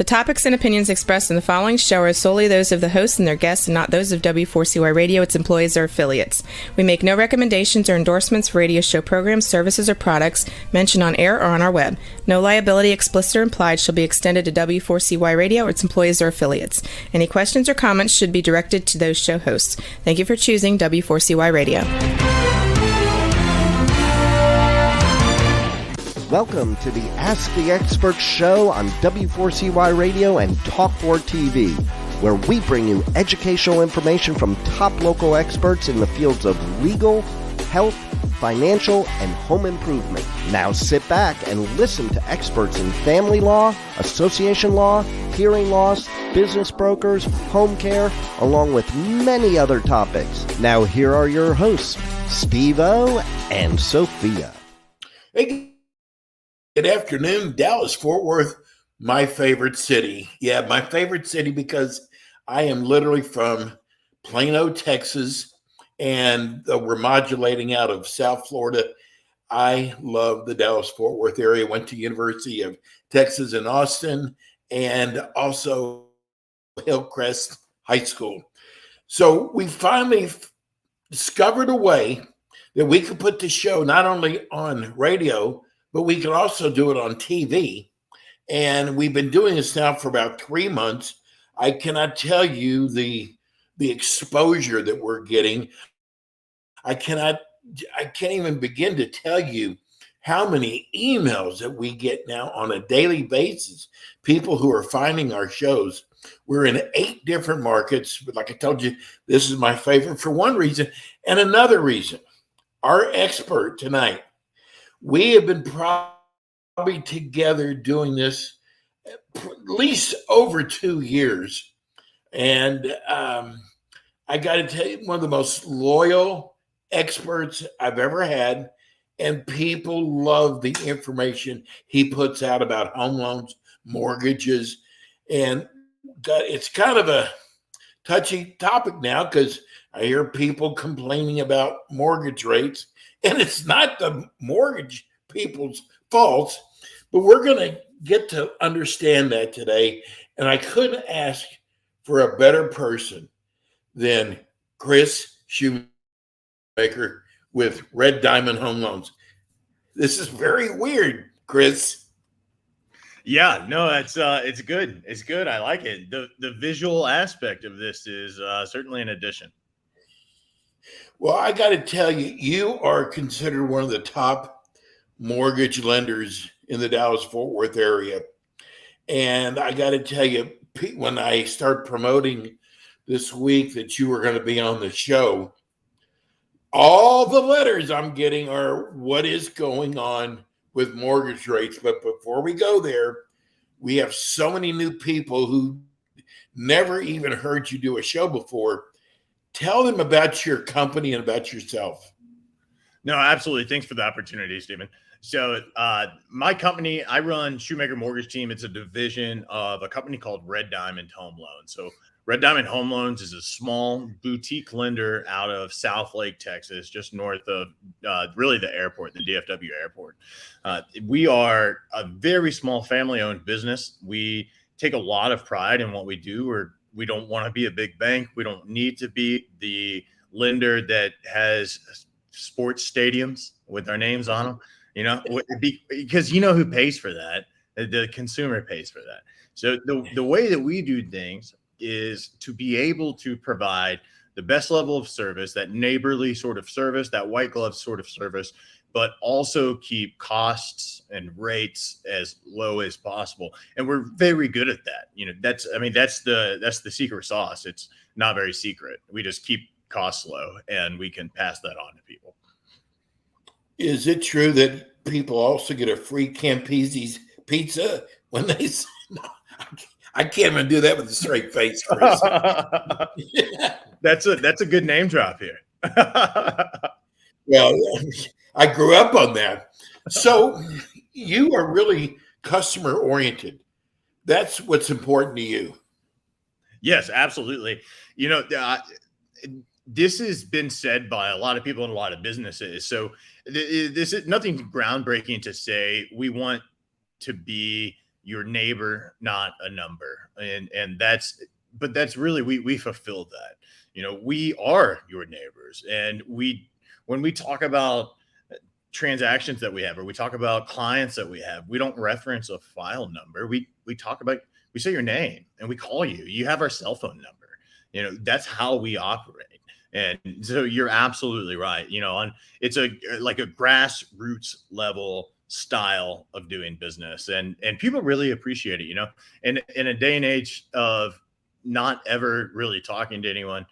topics and opinions expressed in the following show are solely those of the hosts and their guests and not those of W4CY Radio, its employees, or affiliates. We make no recommendations or endorsements for radio show programs, services, or products mentioned on air or on our web. No liability, explicit or implied, shall be extended to W4CY Radio or its employees or affiliates. Any questions or comments should be directed to those show hosts. Thank you for choosing W4CY Radio. Welcome to the Ask the Expert show on W4CY Radio and Talk4 TV, where we bring you educational information from top local experts in the fields of legal, health, financial, and home improvement. Now sit back and listen to experts in family law, association law, hearing loss, business brokers, home care, along with many other topics. Now here are your hosts, Steve-O and Sophia. Hey, good afternoon, Dallas-Fort Worth, my favorite city. Yeah, my favorite city because I am literally from Plano, Texas, and we're modulating out of South Florida. I love the Dallas-Fort Worth area. Went to University of Texas in Austin and also Hillcrest High School. So we finally discovered a way that we could put the show not only on radio, but we can also do it on TV. And we've been doing this now for about 3 months. I cannot tell you the exposure that we're getting. I can't even begin to tell you how many emails that we get now on a daily basis. People who are finding our shows. We're in 8 different markets. But like I told you, this is my favorite for one reason. And another reason, our expert tonight, we have been probably together doing this at least over 2 years. And I got to tell you, one of the most loyal experts I've ever had. And people love the information he puts out about home loans, mortgages. And it's kind of a touchy topic now because I hear people complaining about mortgage rates. And it's not the mortgage people's fault, but we're going to get to understand that today. And I couldn't ask for a better person than Chris Shoemaker with Red Diamond Home Loans. This is very weird, Chris. Yeah, no, it's good. It's good. I like it. The visual aspect of this is certainly an addition. Well, I got to tell you, you are considered one of the top mortgage lenders in the Dallas-Fort Worth area. And I got to tell you, when I start promoting this week that you were going to be on the show, all the letters I'm getting are what is going on with mortgage rates. But before we go there, we have so many new people who never even heard you do a show before. Tell them about your company and about yourself. No, absolutely. Thanks for the opportunity, Stephen. So my company, I run Shoemaker Mortgage Team. It's a division of a company called Red Diamond Home Loans. So Red Diamond Home Loans is a small boutique lender out of Southlake, Texas, just north of really the airport, the DFW airport. We are a very small family-owned business. We take a lot of pride in what we do. We don't want to be a big bank. We don't need to be the lender that has sports stadiums with our names on them, because you know who pays for that? The consumer pays for that. So the way that we do things is to be able to provide the best level of service, that neighborly sort of service, that white glove sort of service, but also keep costs and rates as low as possible. And we're very good at that. That's the secret sauce. It's not very secret. We just keep costs low and we can pass that on to people. Is it true that people also get a free Campese's pizza when they no, I can't even do that with a straight face, Chris. That's a good name drop here. Well, I grew up on that. So you are really customer oriented. That's what's important to you. Yes, absolutely. This has been said by a lot of people in a lot of businesses. So this is nothing groundbreaking to say we want to be your neighbor, not a number. And that's really, we fulfilled that. We are your neighbors. And when we talk about transactions that we have, or we talk about clients that we have, we don't reference a file number. We say your name and we call you. You have our cell phone number. That's how we operate. And so you're absolutely right. It's like a grassroots level style of doing business, and people really appreciate it. And in a day and age of not ever really talking to anyone,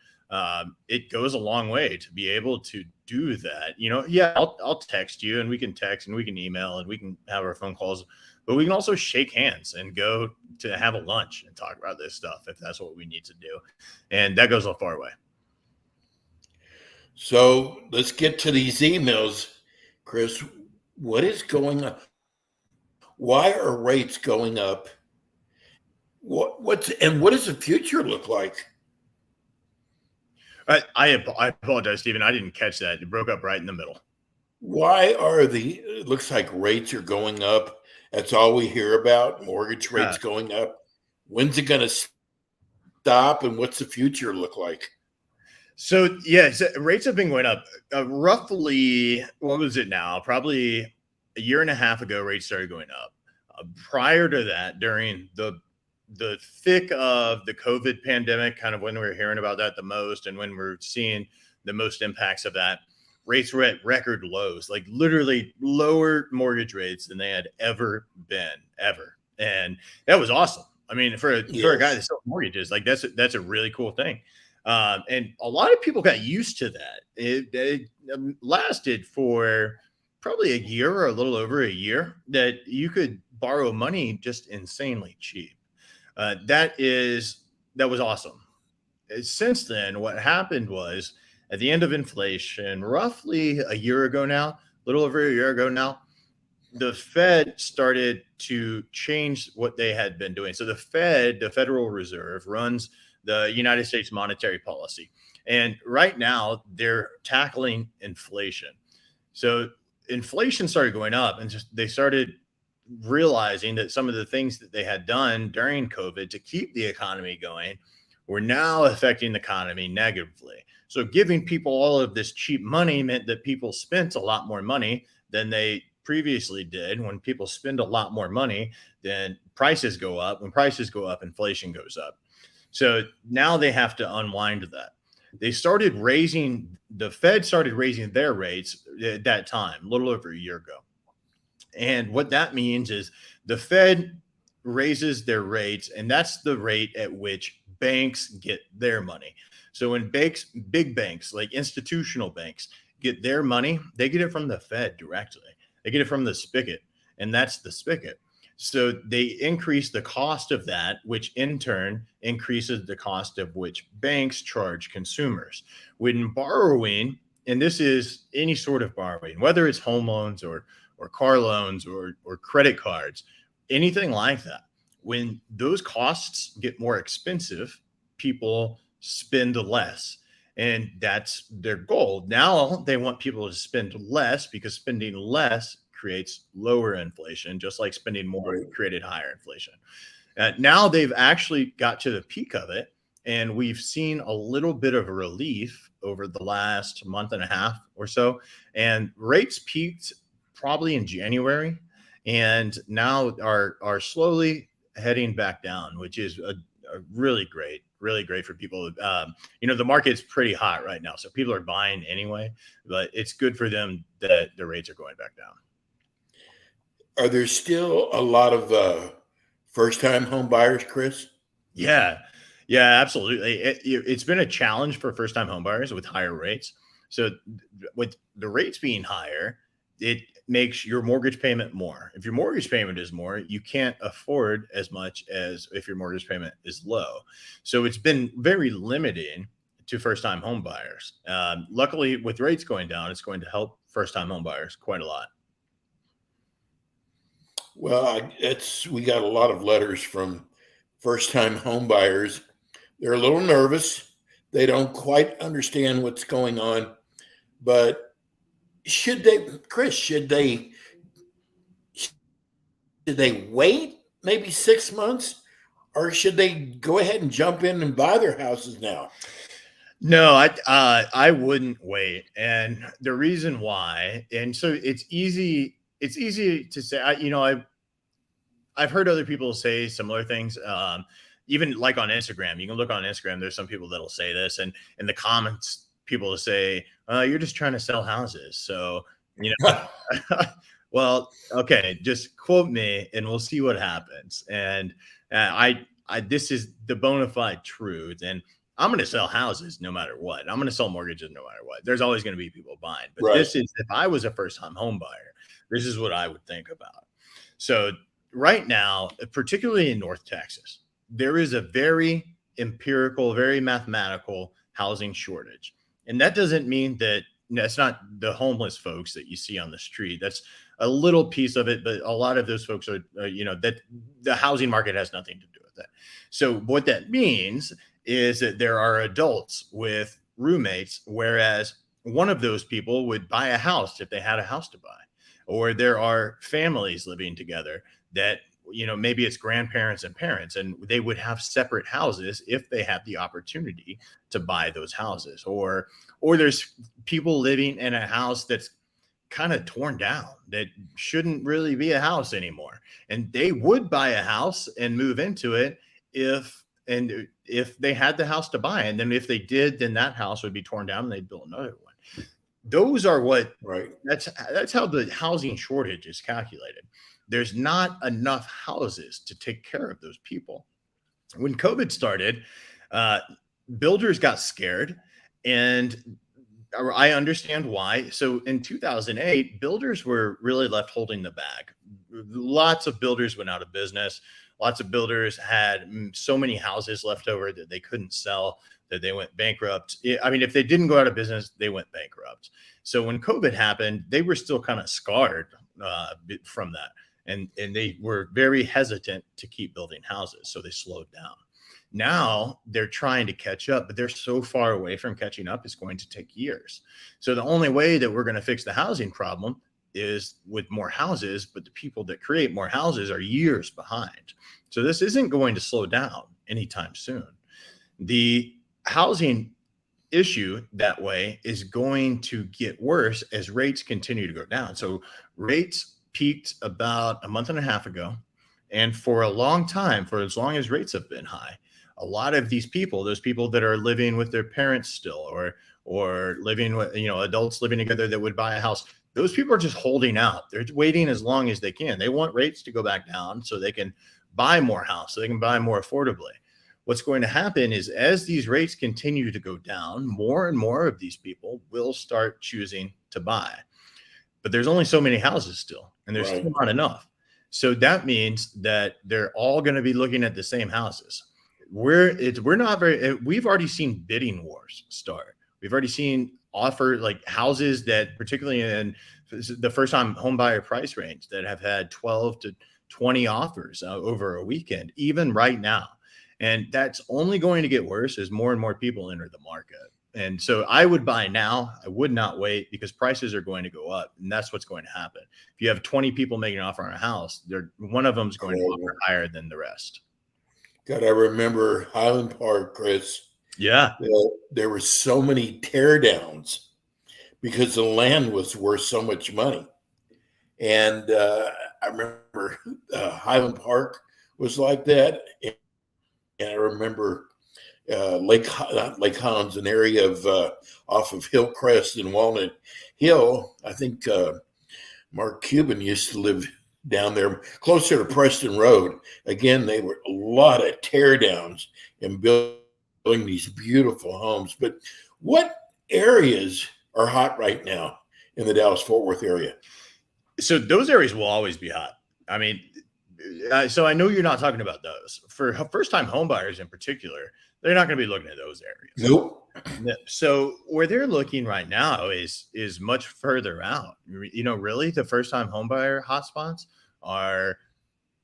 it goes a long way to be able to do that. Yeah, I'll text you, and we can text and we can email and we can have our phone calls, but we can also shake hands and go to have a lunch and talk about this stuff if that's what we need to do. And that goes a far way. So let's get to these emails, Chris. What is going on? Why are rates going up? What does the future look like? I apologize, Stephen. I didn't catch that. It broke up right in the middle. Why are it looks like rates are going up. That's all we hear about. Mortgage rates going up. When's it going to stop? And what's the future look like? So rates have been going up. Roughly, what was it now? Probably a year and a half ago, rates started going up. Prior to that, during the thick of the COVID pandemic, kind of when we were hearing about that the most, and when we're seeing the most impacts of that, rates were at record lows, like literally lower mortgage rates than they had ever been, ever. And that was awesome. I mean, for a guy that sells mortgages, like that's a really cool thing. And a lot of people got used to that. It lasted for probably a year or a little over a year that you could borrow money just insanely cheap. That was awesome. Since then, what happened was at the end of inflation, roughly a year ago now, a little over a year ago now, the Fed started to change what they had been doing. So the Federal Reserve, runs the United States monetary policy. And right now they're tackling inflation. So inflation started going up, and they started realizing that some of the things that they had done during COVID to keep the economy going were now affecting the economy negatively. So giving people all of this cheap money meant that people spent a lot more money than they previously did. When people spend a lot more money, then prices go up. When prices go up, inflation goes up. So now they have to unwind that. The Fed started raising their rates at that time, a little over a year ago. And what that means is the Fed raises their rates, and that's the rate at which banks get their money. So when big banks, like institutional banks, get their money, they get it from the Fed directly. They get it from the spigot, and that's the spigot. So they increase the cost of that, which in turn increases the cost of which banks charge consumers. When borrowing, and this is any sort of borrowing, whether it's home loans or car loans or credit cards, anything like that, when those costs get more expensive, people spend less. And that's their goal. Now they want people to spend less, because spending less creates lower inflation, just like spending more created higher inflation. Now they've actually got to the peak of it, and we've seen a little bit of relief over the last month and a half or so. And rates peaked probably in January, and now are slowly heading back down, which is a really great for people. The market's pretty hot right now, so people are buying anyway, but it's good for them that the rates are going back down. Are there still a lot of first-time home buyers, Chris? Yeah, absolutely. It's been a challenge for first-time home buyers with higher rates. So with the rates being higher, it makes your mortgage payment more. If your mortgage payment is more, you can't afford as much as if your mortgage payment is low. So it's been very limiting to first-time home buyers. Luckily, with rates going down, it's going to help first-time home buyers quite a lot. Well, we got a lot of letters from first-time home buyers. They're a little nervous. They don't quite understand what's going on. But should they wait maybe 6 months, or should they go ahead and jump in and buy their houses now? No, I wouldn't wait, and the reason why, and so it's easy. It's easy to say. I've heard other people say similar things. Even like on Instagram, you can look on Instagram. There's some people that'll say this, and in the comments, people will say, "You're just trying to sell houses." So well, okay, just quote me, and we'll see what happens. And this is the bona fide truth, and I'm going to sell houses no matter what. I'm going to sell mortgages no matter what. There's always going to be people buying. But Right. This is, if I was a first time home buyer, this is what I would think about. So right now, particularly in North Texas, there is a very empirical, very mathematical housing shortage. And that doesn't mean that that's not the homeless folks that you see on the street. That's a little piece of it, but a lot of those folks are, that the housing market has nothing to do with that. So what that means is that there are adults with roommates, whereas one of those people would buy a house if they had a house to buy. Or there are families living together that, maybe it's grandparents and parents, and they would have separate houses if they had the opportunity to buy those houses. Or there's people living in a house that's kind of torn down, that shouldn't really be a house anymore. And they would buy a house and move into it if they had the house to buy. And then if they did, then that house would be torn down and they'd build another one. Those are Right. That's how the housing shortage is calculated. There's not enough houses to take care of those people. When COVID started, builders got scared, and I understand why. So in 2008, builders were really left holding the bag. Lots of builders went out of business. Lots of builders had so many houses left over that they couldn't sell, that they went bankrupt. I mean, if they didn't go out of business, they went bankrupt. So when COVID happened, they were still kind of scarred from that. And they were very hesitant to keep building houses. So they slowed down. Now they're trying to catch up, but they're so far away from catching up, it's going to take years. So the only way that we're going to fix the housing problem is with more houses, but the people that create more houses are years behind. So this isn't going to slow down anytime soon. The housing issue that way is going to get worse as rates continue to go down. So rates peaked about a month and a half ago. And for a long time, for as long as rates have been high, a lot of these people, those people that are living with their parents still, or living with, adults living together that would buy a house, those people are just holding out. They're waiting as long as they can. They want rates to go back down so they can buy more house, so they can buy more affordably. What's going to happen is, as these rates continue to go down, more and more of these people will start choosing to buy. But there's only so many houses still, and there's still not enough. So that means that they're all going to be looking at the same houses. We've already seen bidding wars start. We've already seen houses that, particularly in the first time home buyer price range, that have had 12 to 20 offers over a weekend, even right now. And that's only going to get worse as more and more people enter the market. And so I would buy now. I would not wait, because prices are going to go up, and that's what's going to happen. If you have 20 people making an offer on a house, one of them is going to offer higher than the rest. God, I remember Highland Park, Chris. Yeah. There were so many teardowns because the land was worth so much money. And I remember Highland Park was like that. And I remember Lake Highlands, an area of off of Hillcrest and Walnut Hill. I think Mark Cuban used to live down there closer to Preston Road. Again, they were a lot of teardowns and building these beautiful homes. But what areas are hot right now in the Dallas-Fort Worth area? So those areas will always be hot. I mean, so I know you're not talking about those. For first-time home buyers in particular, they're not going to be looking at those areas. Nope. So where they're looking right now is much further out. Really, the first-time home buyer hotspots are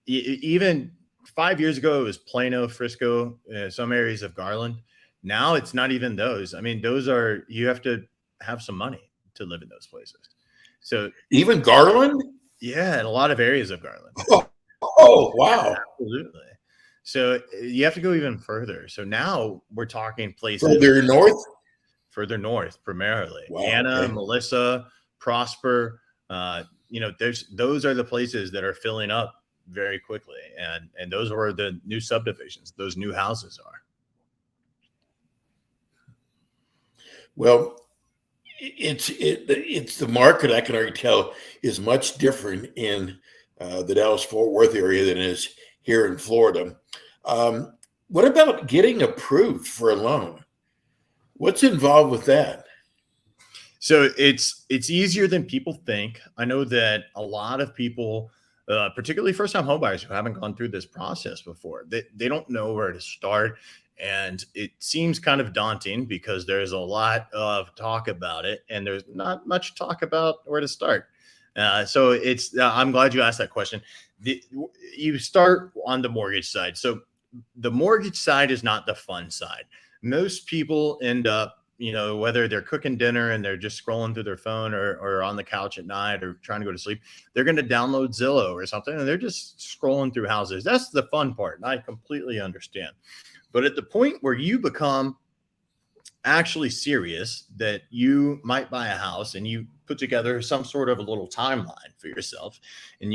even 5 years ago, it was Plano, Frisco, some areas of Garland. Now it's not even those. I mean, you have to have some money to live in those places. So even Garland? Yeah, in a lot of areas of Garland. Oh, wow. Absolutely. So you have to go even further. So now we're talking places Further north primarily. Wow. Anna, Okay. Melissa, Prosper. Those are the places that are filling up very quickly, and those are the new subdivisions. Those new houses are. Well, it's the market, I can already tell, is much different in the Dallas-Fort Worth area than it is here in Florida. What about getting approved for a loan? What's involved with that? So it's easier than people think. I know that a lot of people, particularly first-time homebuyers who haven't gone through this process before, they don't know where to start, and it seems kind of daunting because there's a lot of talk about it, and there's not much talk about where to start. So it's I'm glad you asked that question. You start on the mortgage side. So the mortgage side is not the fun side. Most people end up, whether they're cooking dinner and they're just scrolling through their phone or on the couch at night or trying to go to sleep, they're going to download Zillow or something and they're just scrolling through houses. That's the fun part. And I completely understand. But at the point where you become actually serious that you might buy a house and you put together some sort of a little timeline for yourself and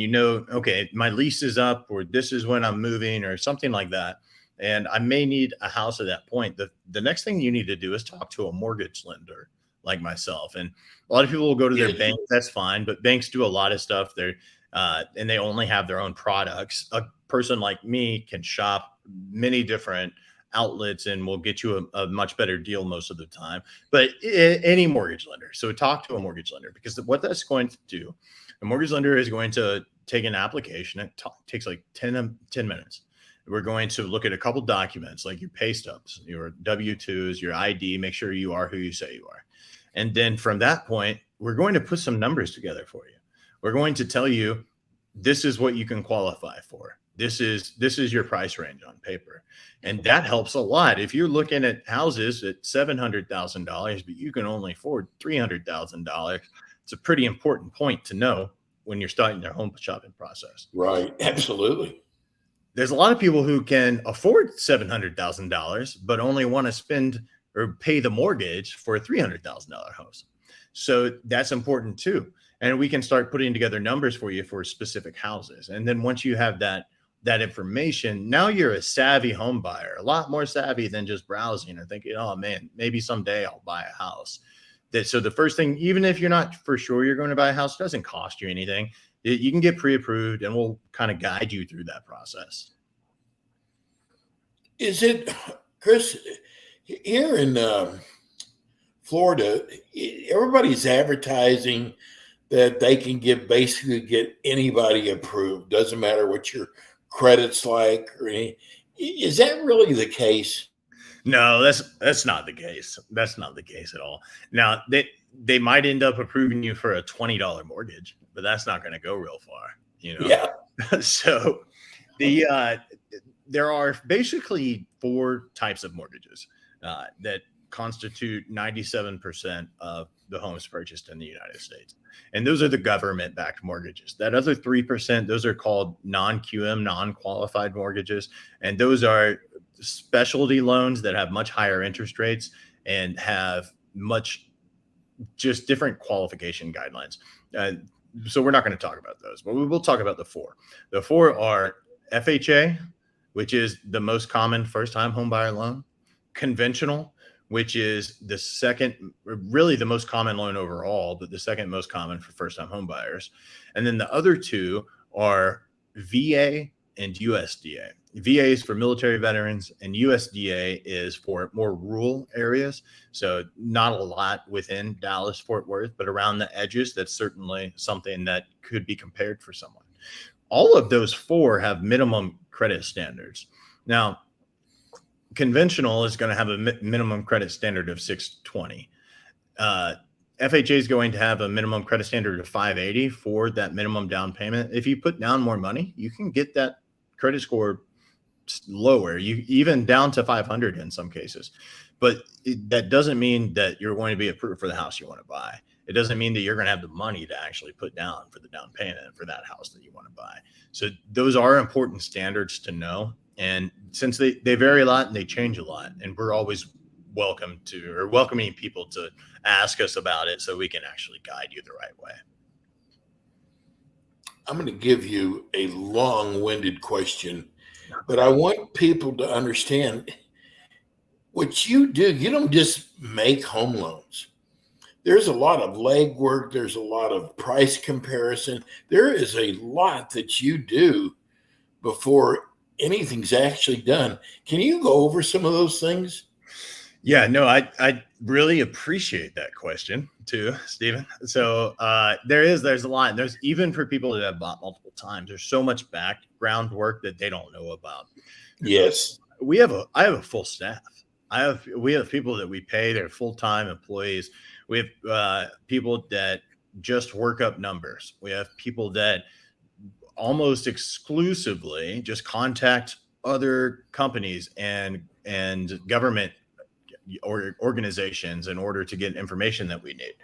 okay, my lease is up or this is when I'm moving or something like that, and I may need a house at that point, the next thing you need to do is talk to a mortgage lender like myself. And a lot of people will go to their bank. That's fine, but banks do a lot of stuff there, and they only have their own products. A person like me can shop many different outlets and will get you a much better deal most of the time. But any mortgage lender. So talk to a mortgage lender, because what that's going to do, a mortgage lender is going to take an application. It takes like 10 minutes. We're going to look at a couple documents like your pay stubs, your W-2s, your ID, make sure you are who you say you are. And then from that point, we're going to put some numbers together for you. We're going to tell you, this is what you can qualify for. This is your price range on paper. And that helps a lot. If you're looking at houses at $700,000, but you can only afford $300,000, it's a pretty important point to know when you're starting their home shopping process. Right. Absolutely. There's a lot of people who can afford $700,000, but only want to spend or pay the mortgage for a $300,000 house. So that's important too. And we can start putting together numbers for you for specific houses. And then once you have that information, now you're a savvy home buyer, a lot more savvy than just browsing or thinking, oh man, maybe someday I'll buy a house. So the first thing, even if you're not for sure you're going to buy a house, it doesn't cost you anything. You can get pre-approved and we'll kind of guide you through that process. Is it, Chris, here in Florida, everybody's advertising that they can basically get anybody approved. Doesn't matter what your credit's like or anything. Is that really the case? No, that's not the case. That's not the case at all. Now they might end up approving you for a $20 mortgage, but that's not going to go real far, Yeah. So there are basically 4 types of mortgages that constitute 97% of the homes purchased in the United States. And those are the government-backed mortgages. That other 3%, those are called non-QM, non-qualified mortgages. And those are specialty loans that have much higher interest rates and have much just different qualification guidelines. So we're not going to talk about those, but we will talk about the 4. The 4 are FHA, which is the most common first-time home buyer loan, conventional, which is the second, really the most common loan overall, but the second most common for first-time home buyers. And then the other 2 are VA and USDA. VA is for military veterans and USDA is for more rural areas. So not a lot within Dallas, Fort Worth, but around the edges, that's certainly something that could be compared for someone. All of those 4 have minimum credit standards. Now, conventional is going to have a minimum credit standard of 620. FHA is going to have a minimum credit standard of 580 for that minimum down payment. If you put down more money, you can get that credit score lower, you even down to 500 in some cases. But that doesn't mean that you're going to be approved for the house you want to buy. It doesn't mean that you're going to have the money to actually put down for the down payment for that house that you want to buy. So those are important standards to know. And since they vary a lot and they change a lot, and we're always welcoming people to ask us about it so we can actually guide you the right way. I'm going to give you a long-winded question, but I want people to understand what you do. You don't just make home loans. There's a lot of legwork. There's a lot of price comparison. There is a lot that you do before anything's actually done. Can you go over some of those things? Yeah, no, I really appreciate that question too, Stephen. So there's a lot. There's even for people that have bought multiple times, there's so much background work that they don't know about. Yes. I have a full staff. We have people that we pay, they're full-time employees. We have people that just work up numbers. We have people that almost exclusively just contact other companies and government or organizations in order to get information that we need.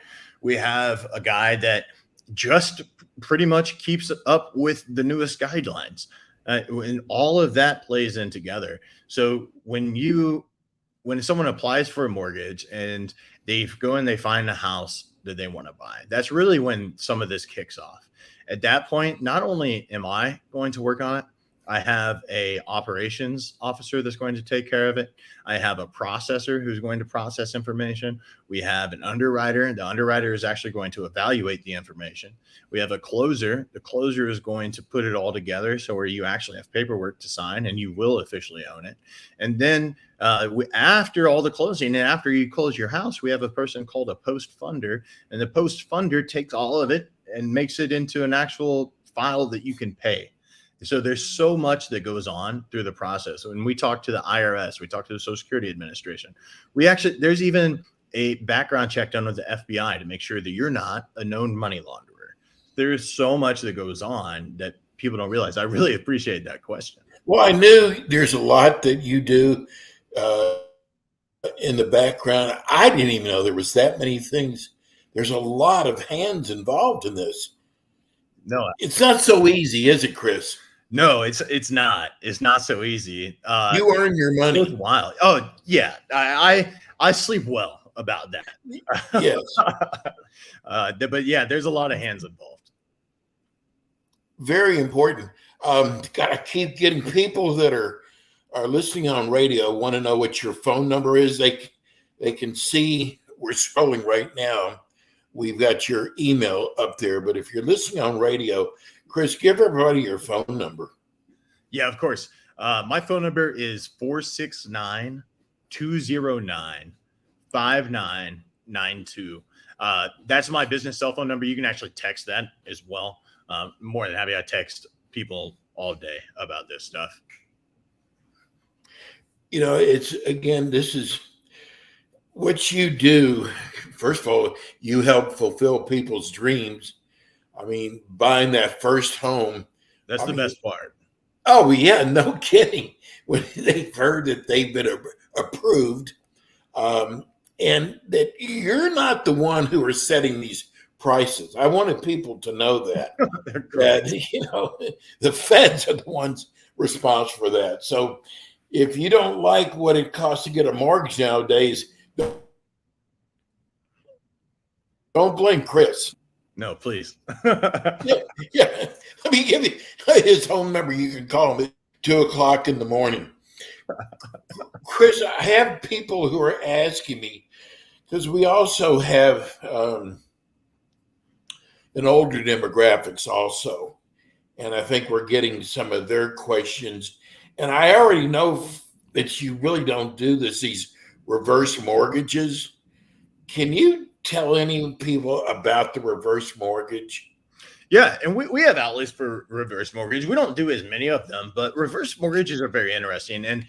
We have a guy that just pretty much keeps up with the newest guidelines. And all of that plays in together. So when someone applies for a mortgage and they go and they find a house that they want to buy, that's really when some of this kicks off. At that point, not only am I going to work on it, I have a operations officer that's going to take care of it. I have a processor who's going to process information. We have an underwriter. The underwriter is actually going to evaluate the information. We have a closer. The closer is going to put it all together so where you actually have paperwork to sign and you will officially own it. And then after all the closing and after you close your house, we have a person called a post funder, and the post funder takes all of it and makes it into an actual file that you can pay. So there's so much that goes on through the process. When we talk to the IRS, we talk to the Social Security Administration. There's even a background check done with the FBI to make sure that you're not a known money launderer. There's so much that goes on that people don't realize. I really appreciate that question. Well, I knew there's a lot that you do in the background. I didn't even know there was that many things. There's a lot of hands involved in this. No, it's not so easy, is it, Chris? No, it's not. It's not so easy. You earn your money. It's wild. Oh yeah, I sleep well about that. Yes. But yeah, there's a lot of hands involved. Very important. Got to keep getting people that are listening on radio want to know what your phone number is. They can see we're scrolling right now. We've got your email up there, but if you're listening on radio, Chris, give everybody your phone number. Yeah, of course. My phone number is 469-209-5992. That's my business cell phone number. You can actually text that as well. More than happy. I text people all day about this stuff. This is what you do. First of all, you help fulfill people's dreams. I mean, buying that first home. That's the best part. Oh, yeah, no kidding. When they've heard that they've been approved, and that you're not the one who are setting these prices. I wanted people to know that. that, the feds are the ones responsible for that. So if you don't like what it costs to get a mortgage nowadays, don't blame Chris. No, please. yeah. Let me give you his home number. You can call him at 2:00 in the morning. Chris, I have people who are asking me, because we also have an older demographics also. And I think we're getting some of their questions. And I already know that you really don't do these reverse mortgages. Can you tell any people about the reverse mortgage? Yeah, and we have outlets for reverse mortgage. We don't do as many of them, but reverse mortgages are very interesting. And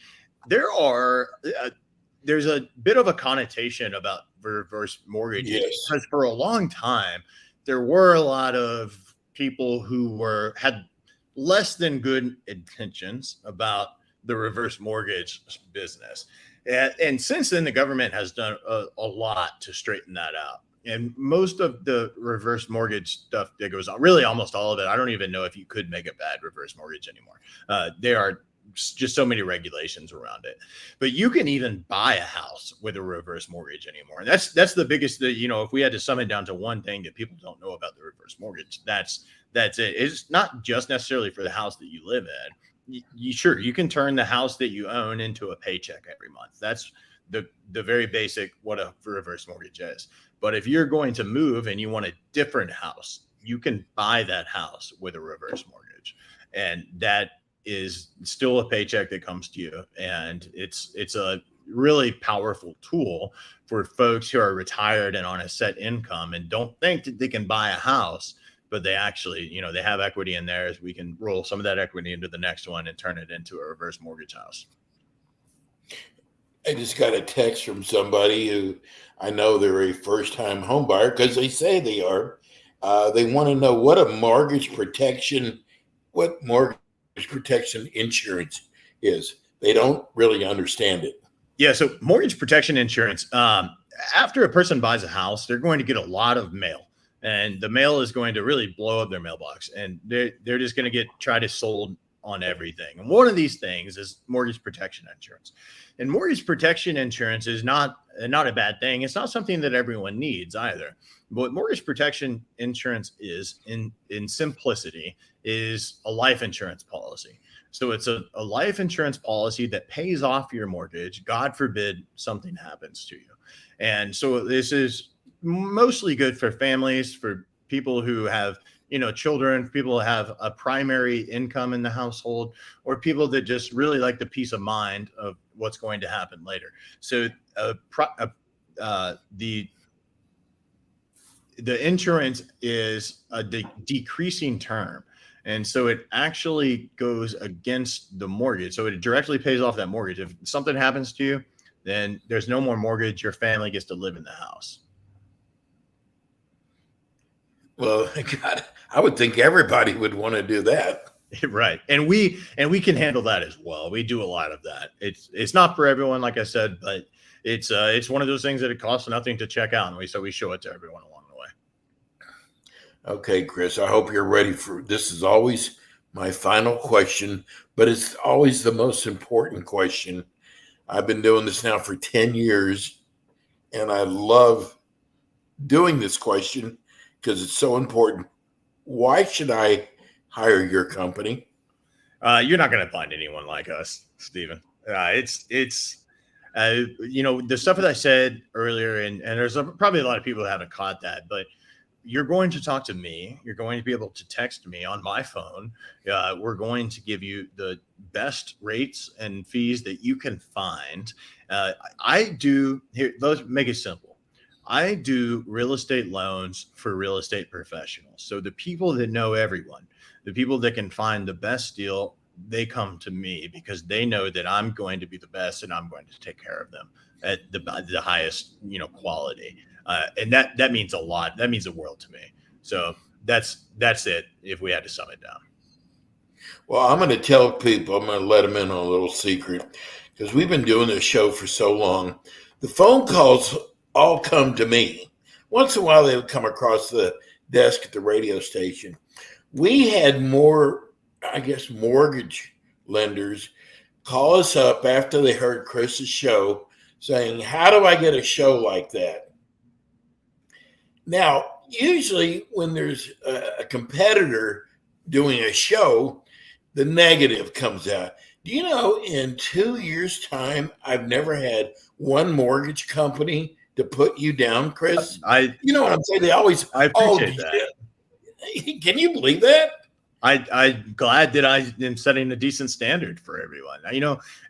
there's a bit of a connotation about reverse mortgages. Yes. Because for a long time, there were a lot of people who had less than good intentions about the reverse mortgage business. And since then, the government has done a lot to straighten that out. And most of the reverse mortgage stuff that goes on, really almost all of it, I don't even know if you could make a bad reverse mortgage anymore. There are just so many regulations around it. But you can even buy a house with a reverse mortgage anymore. And that's the biggest, if we had to sum it down to one thing that people don't know about the reverse mortgage, that's it. It's not just necessarily for the house that you live in. Sure, you can turn the house that you own into a paycheck every month. That's the very basic what a reverse mortgage is. But if you're going to move and you want a different house, you can buy that house with a reverse mortgage. And that is still a paycheck that comes to you. And it's a really powerful tool for folks who are retired and on a set income and don't think that they can buy a house, but they actually, they have equity in there. As we can roll some of that equity into the next one and turn it into a reverse mortgage house. I just got a text from somebody who I know they're a first-time home buyer because they say they are. They want to know what mortgage protection insurance is. They don't really understand it. Yeah, so mortgage protection insurance, after a person buys a house, they're going to get a lot of mail. And the mail is going to really blow up their mailbox. And they're just going to try to sold on everything. And one of these things is mortgage protection insurance. And mortgage protection insurance is not a bad thing. It's not something that everyone needs either. But mortgage protection insurance is, in simplicity, is a life insurance policy. So it's a life insurance policy that pays off your mortgage. God forbid something happens to you. And so this is mostly good for families, for people who have children, people who have a primary income in the household, or people that just really like the peace of mind of what's going to happen later. So the insurance is a decreasing term. And so it actually goes against the mortgage. So it directly pays off that mortgage. If something happens to you, then there's no more mortgage. Your family gets to live in the house. Well, God, I would think everybody would want to do that. Right. And we can handle that as well. We do a lot of that. It's not for everyone, like I said, but it's one of those things that it costs nothing to check out. And so we show it to everyone along the way. Okay, Chris, I hope you're ready for this. Is always my final question, but it's always the most important question. I've been doing this now for 10 years, and I love doing this question because it's so important. Why should I hire your company? You're not going to find anyone like us, Stephen. It's the stuff that I said earlier, and there's probably a lot of people that haven't caught that, but you're going to talk to me. You're going to be able to text me on my phone. We're going to give you the best rates and fees that you can find. Let's make it simple. I do real estate loans for real estate professionals. So the people that know everyone, the people that can find the best deal, they come to me because they know that I'm going to be the best and I'm going to take care of them at the highest, quality. And that means a lot. That means the world to me. So that's it. If we had to sum it down. Well, I'm going to tell people, I'm going to let them in on a little secret because we've been doing this show for so long. The phone calls all come to me. Once in a while, they would come across the desk at the radio station. We had more, mortgage lenders call us up after they heard Chris's show saying, how do I get a show like that? Now, usually when there's a competitor doing a show, the negative comes out. Do you know, in 2 years' time, I've never had one mortgage company to put you down, Chris? You know what I'm saying? I appreciate that. Can you believe that? I'm glad that I am setting a decent standard for everyone.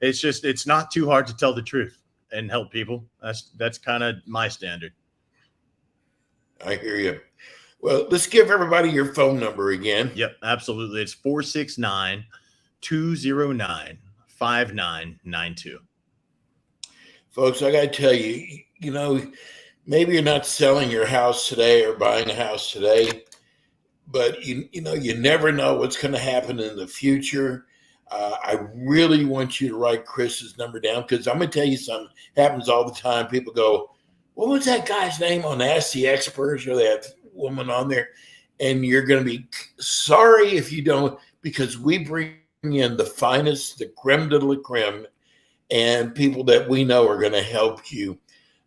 It's not too hard to tell the truth and help people. That's kind of my standard. I hear you. Well, let's give everybody your phone number again. Yep, absolutely. It's 469-209-5992. Folks, I got to tell you, maybe you're not selling your house today or buying a house today, but you never know what's going to happen in the future. I really want you to write Chris's number down because I'm going to tell you something happens all the time. People go, what was that guy's name on Ask the Experts, or that woman on there? And you're going to be sorry if you don't, because we bring in the finest, the creme de la creme, and people that we know are going to help you.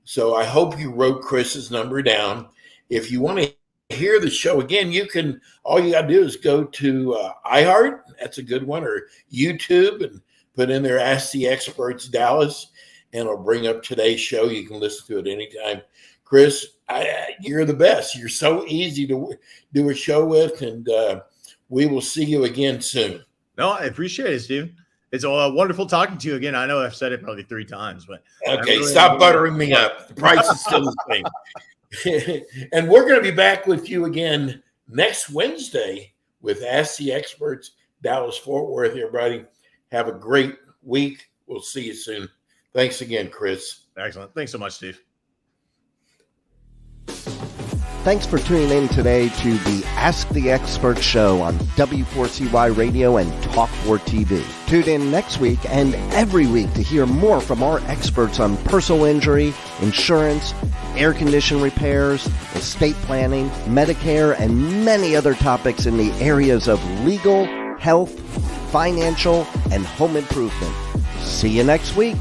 So I hope you wrote Chris's number down. If you want to hear the show again, all you got to do is go to iHeart. That's a good one, or YouTube, and put in there Ask the Experts Dallas, and it'll bring up today's show. You can listen to it anytime. Chris, you're the best. You're so easy to do a show with, and we will see you again soon. No, I appreciate it, Steve. It's wonderful talking to you again. I know I've said it probably 3 times, but okay, stop buttering me up. The price is still the same. And we're going to be back with you again next Wednesday with Ask the Experts, Dallas Fort Worth. Everybody, have a great week. We'll see you soon. Thanks again, Chris. Excellent. Thanks so much, Steve. Thanks for tuning in today to the Ask the Expert show on W4CY Radio and Talk4 TV. Tune in next week and every week to hear more from our experts on personal injury, insurance, air condition repairs, estate planning, Medicare, and many other topics in the areas of legal, health, financial, and home improvement. See you next week.